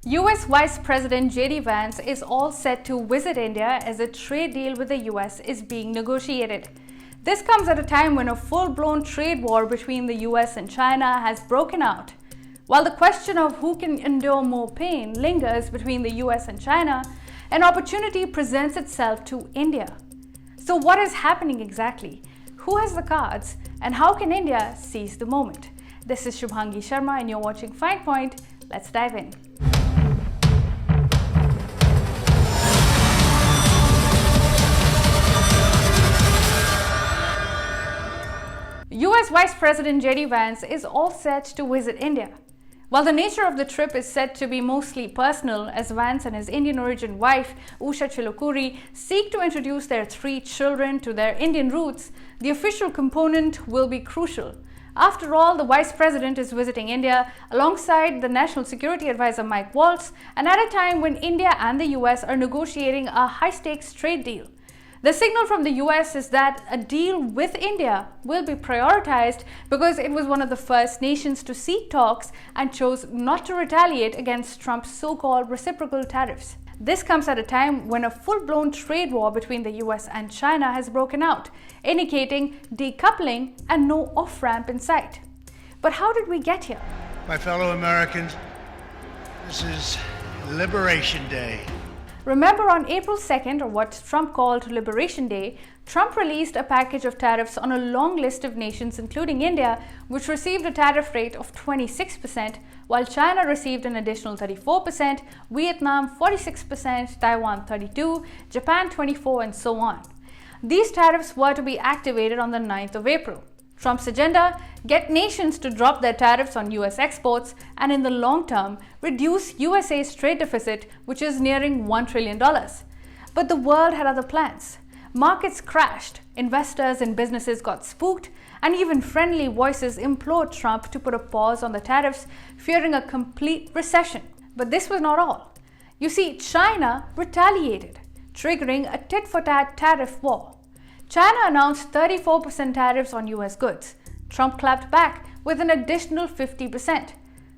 US Vice President JD Vance is all set to visit India as a trade deal with the US is being negotiated. This comes at a time when a full-blown trade war between the US and China has broken out. While the question of who can endure more pain lingers between the US and China, an opportunity presents itself to India. So what is happening exactly? Who has the cards? And how can India seize the moment? This is Shubhangi Sharma and you're watching Finepoint. Let's dive in. US Vice President JD Vance is all set to visit India. While the nature of the trip is said to be mostly personal, as Vance and his Indian origin wife, Usha Chilukuri, seek to introduce their 3 children to their Indian roots, the official component will be crucial. After all, the Vice President is visiting India alongside the National Security Advisor Mike Waltz, and at a time when India and the US are negotiating a high-stakes trade deal. The signal from the US is that a deal with India will be prioritized because it was one of the first nations to seek talks and chose not to retaliate against Trump's so-called reciprocal tariffs. This comes at a time when a full-blown trade war between the US and China has broken out, indicating decoupling and no off-ramp in sight. But how did we get here? My fellow Americans, this is Liberation Day. Remember, on April 2nd, or what Trump called Liberation Day, Trump released a package of tariffs on a long list of nations, including India, which received a tariff rate of 26%, while China received an additional 34%, Vietnam 46%, Taiwan 32%, Japan 24%, and so on. These tariffs were to be activated on the 9th of April. Trump's agenda: get nations to drop their tariffs on US exports and in the long term, reduce USA's trade deficit, which is nearing $1 trillion. But the world had other plans. Markets crashed, investors and businesses got spooked, and even friendly voices implored Trump to put a pause on the tariffs, fearing a complete recession. But this was not all. You see, China retaliated, triggering a tit-for-tat tariff war. China announced 34% tariffs on US goods. Trump clapped back with an additional 50%.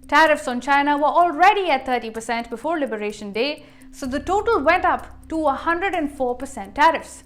Tariffs on China were already at 30% before Liberation Day, so the total went up to 104% tariffs.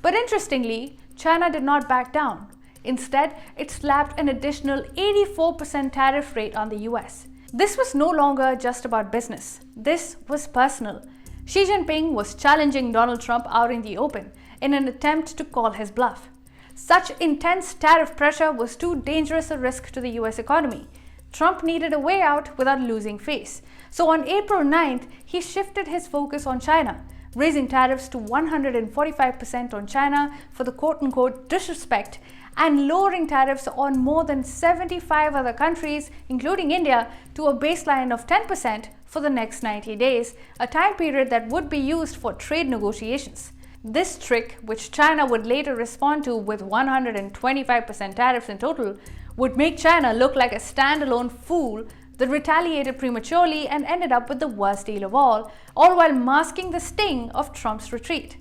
But interestingly, China did not back down. Instead, it slapped an additional 84% tariff rate on the US. This was no longer just about business. This was personal. Xi Jinping was challenging Donald Trump out in the open in an attempt to call his bluff. Such intense tariff pressure was too dangerous a risk to the US economy. Trump needed a way out without losing face. So on April 9th, he shifted his focus on China, raising tariffs to 145% on China for the quote-unquote disrespect, and lowering tariffs on more than 75 other countries, including India, to a baseline of 10% for the next 90 days, a time period that would be used for trade negotiations. This trick, which China would later respond to with 125% tariffs in total, would make China look like a standalone fool that retaliated prematurely and ended up with the worst deal of all while masking the sting of Trump's retreat.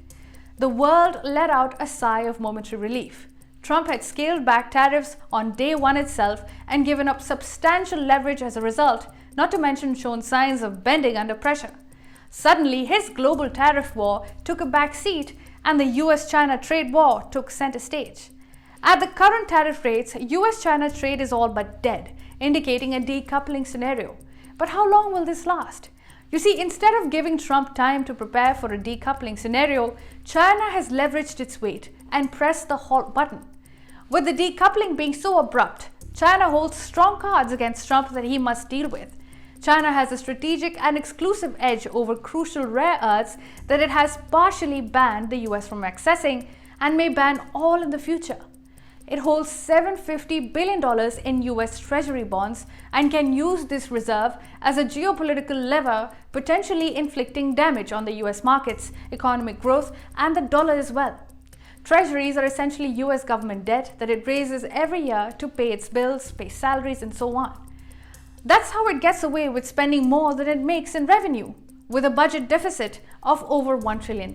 The world let out a sigh of momentary relief. Trump had scaled back tariffs on day one itself and given up substantial leverage as a result, not to mention shown signs of bending under pressure. Suddenly, his global tariff war took a back seat and the US-China trade war took center stage. At the current tariff rates, US-China trade is all but dead, indicating a decoupling scenario. But how long will this last? You see, instead of giving Trump time to prepare for a decoupling scenario, China has leveraged its weight and pressed the halt button. With the decoupling being so abrupt, China holds strong cards against Trump that he must deal with. China has a strategic and exclusive edge over crucial rare earths that it has partially banned the US from accessing and may ban all in the future. It holds $750 billion in US Treasury bonds and can use this reserve as a geopolitical lever, potentially inflicting damage on the US markets, economic growth, and the dollar as well. Treasuries are essentially US government debt that it raises every year to pay its bills, pay salaries, and so on. That's how it gets away with spending more than it makes in revenue, with a budget deficit of over $1 trillion.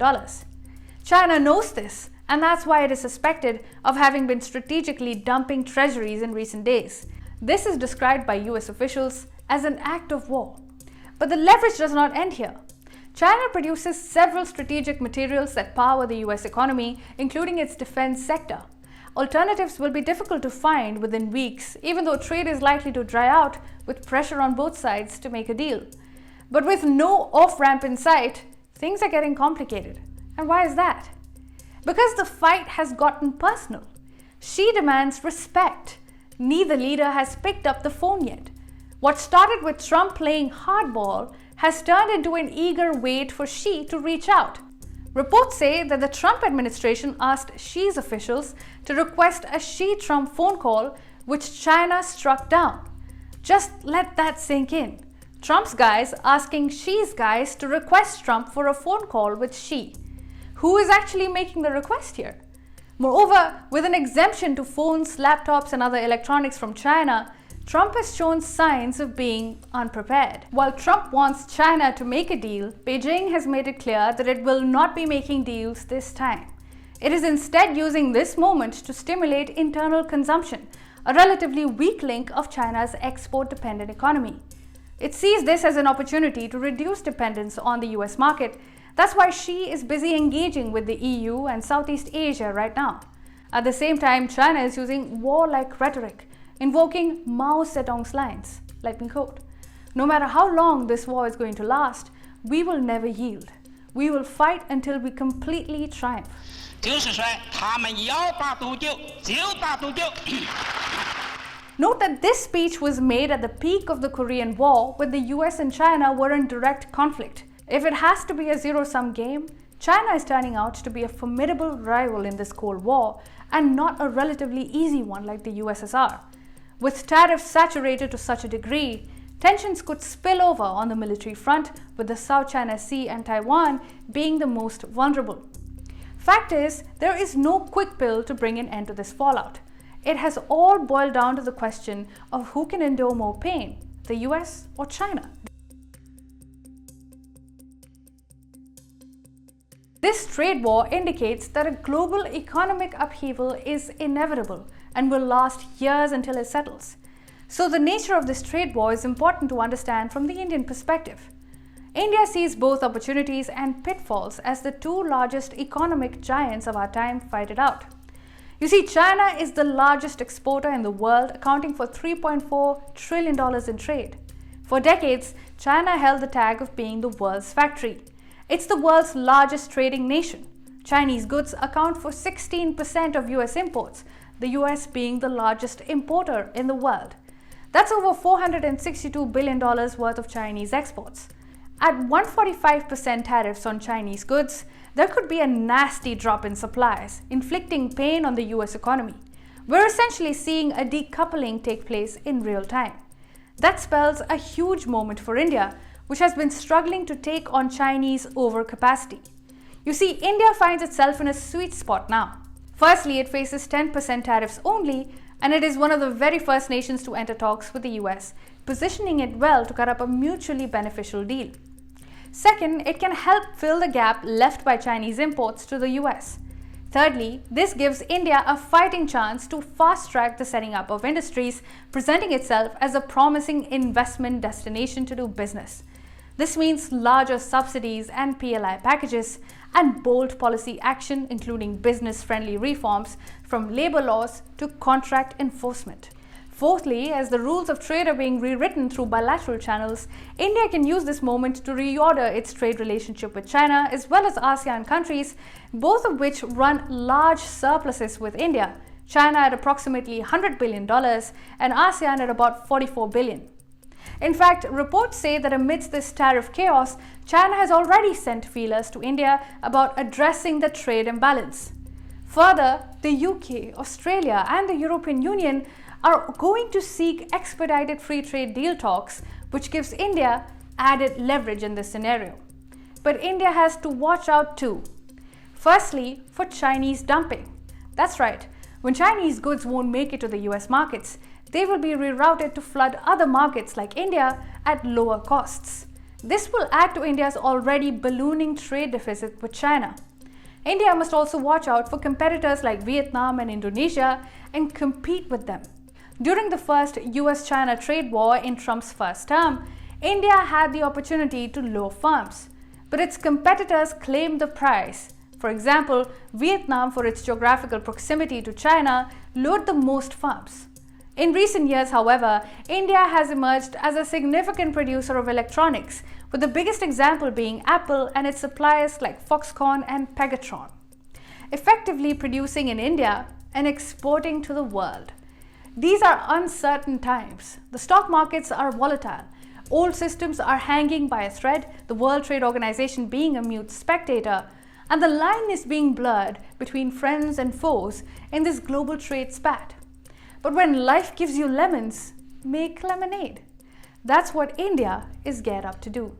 China knows this, and that's why it is suspected of having been strategically dumping treasuries in recent days. This is described by US officials as an act of war. But the leverage does not end here. China produces several strategic materials that power the US economy, including its defense sector. Alternatives will be difficult to find within weeks, even though trade is likely to dry out with pressure on both sides to make a deal. But with no off-ramp in sight, things are getting complicated. And why is that? Because the fight has gotten personal. Xi demands respect. Neither leader has picked up the phone yet. What started with Trump playing hardball has turned into an eager wait for Xi to reach out. Reports say that the Trump administration asked Xi's officials to request a Xi-Trump phone call, which China struck down. Just let that sink in. Trump's guys asking Xi's guys to request Trump for a phone call with Xi. Who is actually making the request here? Moreover, with an exemption to phones, laptops, and other electronics from China, Trump has shown signs of being unprepared. While Trump wants China to make a deal, Beijing has made it clear that it will not be making deals this time. It is instead using this moment to stimulate internal consumption, a relatively weak link of China's export-dependent economy. It sees this as an opportunity to reduce dependence on the US market. That's why Xi is busy engaging with the EU and Southeast Asia right now. At the same time, China is using war-like rhetoric, invoking Mao Zedong's lines. Let me quote, "No matter how long this war is going to last, we will never yield. We will fight until we completely triumph." Note that this speech was made at the peak of the Korean War, when the US and China were in direct conflict. If it has to be a zero-sum game, China is turning out to be a formidable rival in this Cold War, and not a relatively easy one like the USSR. With tariffs saturated to such a degree, tensions could spill over on the military front, with the South China Sea and Taiwan being the most vulnerable. Fact is, there is no quick pill to bring an end to this fallout. It has all boiled down to the question of who can endure more pain, the US or China. This trade war indicates that a global economic upheaval is inevitable and will last years until it settles. So the nature of this trade war is important to understand from the Indian perspective. India sees both opportunities and pitfalls as the two largest economic giants of our time fight it out. You see, China is the largest exporter in the world, accounting for $3.4 trillion in trade. For decades, China held the tag of being the world's factory. It's the world's largest trading nation. Chinese goods account for 16% of US imports, the US being the largest importer in the world. That's over $462 billion worth of Chinese exports. At 145% tariffs on Chinese goods, there could be a nasty drop in supplies, inflicting pain on the US economy. We're essentially seeing a decoupling take place in real time. That spells a huge moment for India, which has been struggling to take on Chinese overcapacity. You see, India finds itself in a sweet spot now. Firstly, it faces 10% tariffs only, and it is one of the very first nations to enter talks with the US, positioning it well to cut up a mutually beneficial deal. Second, it can help fill the gap left by Chinese imports to the US. Thirdly, this gives India a fighting chance to fast-track the setting up of industries, presenting itself as a promising investment destination to do business. This means larger subsidies and PLI packages and bold policy action, including business-friendly reforms from labor laws to contract enforcement. Fourthly, as the rules of trade are being rewritten through bilateral channels, India can use this moment to reorder its trade relationship with China as well as ASEAN countries, both of which run large surpluses with India, China at approximately $100 billion and ASEAN at about $44 billion. In fact, reports say that amidst this tariff chaos, China has already sent feelers to India about addressing the trade imbalance. Further, the UK, Australia, and the European Union are going to seek expedited free trade deal talks, which gives India added leverage in this scenario. But India has to watch out too. Firstly, for Chinese dumping. That's right, when Chinese goods won't make it to the US markets, they will be rerouted to flood other markets like India at lower costs. This will add to India's already ballooning trade deficit with China. India must also watch out for competitors like Vietnam and Indonesia and compete with them. During the first US-China trade war in Trump's first term, India had the opportunity to lure firms, but its competitors claimed the prize. For example, Vietnam, for its geographical proximity to China, lured the most firms. In recent years, however, India has emerged as a significant producer of electronics, with the biggest example being Apple and its suppliers like Foxconn and Pegatron, effectively producing in India and exporting to the world. These are uncertain times. The stock markets are volatile. Old systems are hanging by a thread, the World Trade Organization being a mute spectator, and the line is being blurred between friends and foes in this global trade spat. But when life gives you lemons, make lemonade. That's what India is geared up to do.